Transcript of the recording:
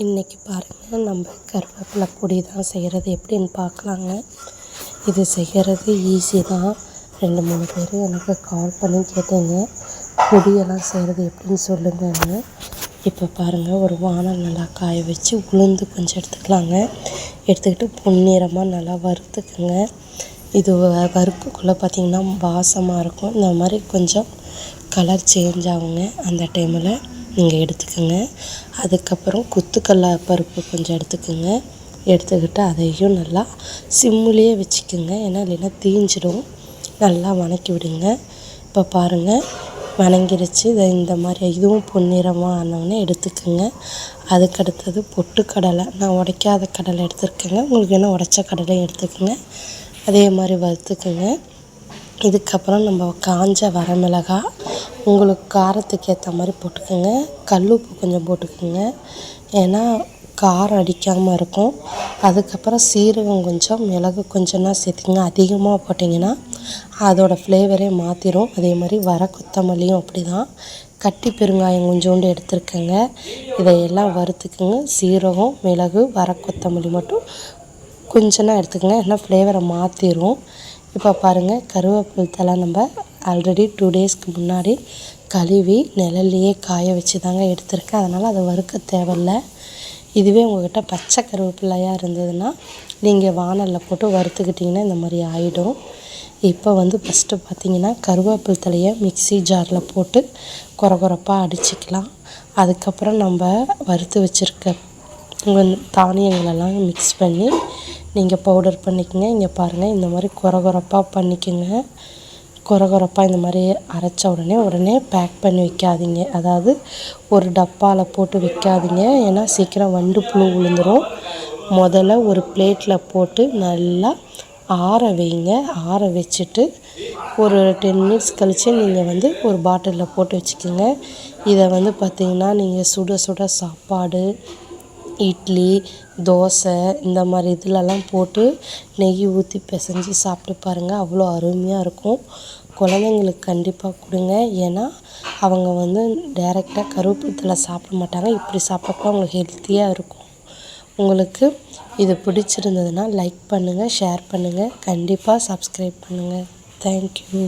இன்றைக்கி பாருங்கள், நம்ம கருவேப்பிலை பொடி தான் செய்கிறது எப்படின்னு பார்க்கலாங்க. இது செய்கிறது ஈஸி தான். 2-3 பேர் எனக்கு கால் பண்ணி கேட்டீங்க, பொடியெல்லாம் செய்கிறது எப்படின்னு சொல்லுங்கன்னு. இப்போ பாருங்கள், ஒரு வானல் நல்லா காய வச்சு உளுந்து கொஞ்சம் எடுத்துக்கலாங்க. எடுத்துக்கிட்டு பொன்னிறமாக நல்லா வறுத்துக்குங்க. இது வறுப்புக்குள்ளே பார்த்திங்கன்னா வாசமாக இருக்கும். இந்த மாதிரி கொஞ்சம் கலர் சேஞ்ச் ஆகுங்க. அந்த டைமில் நீங்கள் எடுத்துக்கோங்க. அதுக்கப்புறம் குத்துக்கல்ல பருப்பு கொஞ்சம் எடுத்துக்கோங்க. எடுத்துக்கிட்டு அதையும் நல்லா சிம்முலேயே வச்சுக்கோங்க, ஏன்னா இல்லைன்னா தீஞ்சிடும். நல்லா வதக்கி விடுங்க. இப்போ பாருங்கள், வதங்கிருச்சு. இதை இந்த மாதிரி இதுவும் பொன்னிறமாக ஆனவுடனே எடுத்துக்கோங்க. அதுக்கடுத்தது பொட்டுக்கடலை, நான் உடைக்காத கடலை எடுத்துருக்கேங்க. உங்களுக்கு வேணால் உடைச்ச கடலையும் எடுத்துக்கோங்க. அதே மாதிரி வறுத்துக்குங்க. இதுக்கப்புறம் நம்ம காஞ்ச வரமிளகாய் உங்களுக்கு காரத்துக்கு ஏற்ற மாதிரி போட்டுக்கோங்க. கல்லுப்பு கொஞ்சம் போட்டுக்கோங்க, ஏன்னா காரம் அடிக்காமல் இருக்கும். அதுக்கப்புறம் சீரகம் கொஞ்சம், மிளகு கொஞ்சம்னா சேர்த்துக்கங்க. அதிகமாக போட்டிங்கன்னா அதோடய ஃப்ளேவரே மாற்றிடும். அதே மாதிரி வர கொத்தமல்லியும் அப்படி தான். கட்டி பெருங்காயம் கொஞ்சோண்டு எடுத்துருக்கேங்க. இதையெல்லாம் வறுத்துக்குங்க. சீரகம், மிளகு, வர கொத்தமல்லி மட்டும் கொஞ்சம் தான் எடுத்துக்கங்க, ஏன்னா ஃப்ளேவரை மாற்றிடும். இப்போ பாருங்கள், கருவேப்பிலை தழை நம்ம ஆல்ரெடி 2 டேஸ்க்கு முன்னாடி கழுவி நிழல்லையே காய வச்சு தாங்க எடுத்திருக்கேன். அதனால் அதை வறுக்க தேவையில்ல. இதுவே உங்கள்கிட்ட பச்சை கருவேப்பிலையாக இருந்ததுன்னா நீங்கள் வானலில் போட்டு வறுத்துக்கிட்டிங்கன்னா இந்த மாதிரி ஆகிடும். இப்போ ஃபஸ்ட்டு பார்த்திங்கன்னா, கருவேப்பிலை தழையை மிக்ஸி ஜாரில் போட்டு கொரகொரப்பாக அடிச்சுக்கலாம். அதுக்கப்புறம் நம்ம வறுத்து வச்சுருக்க தானியங்களெல்லாம் மிக்ஸ் பண்ணி நீங்கள் பவுடர் பண்ணிக்கோங்க. இங்கே பாருங்கள், இந்த மாதிரி கொரகொரப்பாக பண்ணிக்கோங்க. கொரகொரப்பாக இந்த மாதிரி அரைச்ச உடனே பேக் பண்ணி வைக்காதீங்க. அதாவது ஒரு டப்பாவில் போட்டு வைக்காதீங்க, ஏன்னா சீக்கிரம் வண்டு புழு விழுந்துடும். முதல்ல ஒரு பிளேட்டில் போட்டு நல்லா ஆற வைங்க. ஆற வச்சுட்டு ஒரு 10 மினிட்ஸ் கழித்து நீங்கள் ஒரு பாட்டிலில் போட்டு வச்சுக்கோங்க. இதை பார்த்திங்கன்னா, நீங்கள் சுட சுட சாப்பாடு, இட்லி, தோசை இந்த மாதிரி இதிலலாம் போட்டு நெய் ஊற்றி பிசைஞ்சு சாப்பிட்டு பாருங்கள். அவ்வளோ அருமையாக இருக்கும். குழந்தைங்களுக்கு கண்டிப்பாக கொடுங்க, ஏன்னா அவங்க டைரெக்டாக கருவேப்பிலை சாப்பிட மாட்டாங்க. இப்படி சாப்பிட்றப்ப அவங்களுக்கு ஹெல்த்தியாக இருக்கும். உங்களுக்கு இது பிடிச்சிருந்ததுன்னா லைக் பண்ணுங்கள், ஷேர் பண்ணுங்கள், கண்டிப்பாக சப்ஸ்கிரைப் பண்ணுங்கள். தேங்க்யூ.